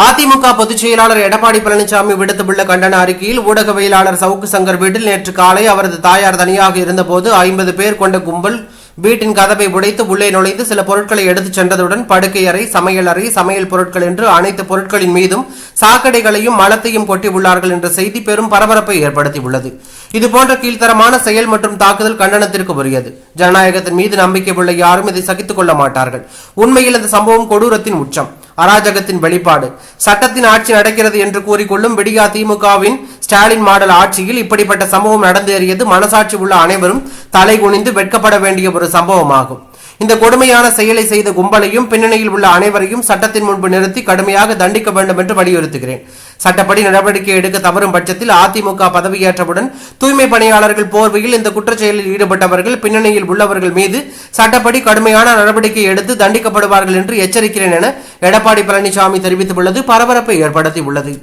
அதிமுக பொதுச் செயலாளர் எடப்பாடி பழனிசாமி விடுத்துள்ள கண்டன அறிக்கையில் ஊடகவியலாளர் சவுக்கு சங்கர் வீட்டில் நேற்று காலை அவரது தாயார் தனியாக இருந்தபோது 50 பேர் கொண்ட கும்பல் வீட்டின் கதவை உடைத்து உள்ளே நுழைந்து சில பொருட்களை எடுத்துச் சென்றதுடன் படுக்கை அறை, சமையல் அறை, சமையல் பொருட்கள் என்று அனைத்து பொருட்களின் மீதும் சாக்கடைகளையும் மலத்தையும் கொட்டியுள்ளார்கள் என்ற செய்தி பெரும் பரபரப்பை ஏற்படுத்தியுள்ளது. இதுபோன்ற கீழ்த்தரமான செயல் மற்றும் தாக்குதல் கண்டனத்திற்கு உரியது. ஜனநாயகத்தின் மீது நம்பிக்கை உள்ள யாரும் இதை சகித்துக் கொள்ள மாட்டார்கள். உண்மையில் இந்த சம்பவம் கொடூரத்தின் உச்சம், அராஜகத்தின் வெளிப்பாடு. சட்டத்தின் ஆட்சி நடக்கிறது என்று கூறிக்கொள்ளும் விடியா திமுகவின் ஸ்டாலின் மாடல் ஆட்சியில் இப்படிப்பட்ட சம்பவம் நடந்தேறியது மனசாட்சி உள்ள அனைவரும் தலை குனிந்து வெட்கப்பட வேண்டிய ஒரு சம்பவமாகும். இந்த கொடுமையான செயலை செய்த கும்பலையும் பின்னணியில் உள்ள அனைவரையும் சட்டத்தின் முன்பு நிறுத்தி கடுமையாக தண்டிக்க வேண்டும் என்று வலியுறுத்துகிறேன். சட்டப்படி நடவடிக்கை எடுக்க தவறும் பட்சத்தில் அதிமுக பதவியேற்றவுடன் தூய்மை பணியாளர்கள் போர்வையில் இந்த குற்றச்செயலில் ஈடுபட்டவர்கள் பின்னணியில் உள்ளவர்கள் மீது சட்டப்படி கடுமையான நடவடிக்கை எடுத்து தண்டிக்கப்படுவார்கள் என்று எச்சரிக்கிறேன் என எடப்பாடி பழனிசாமி தெரிவித்துள்ளது பரபரப்பை ஏற்படுத்தியுள்ளது.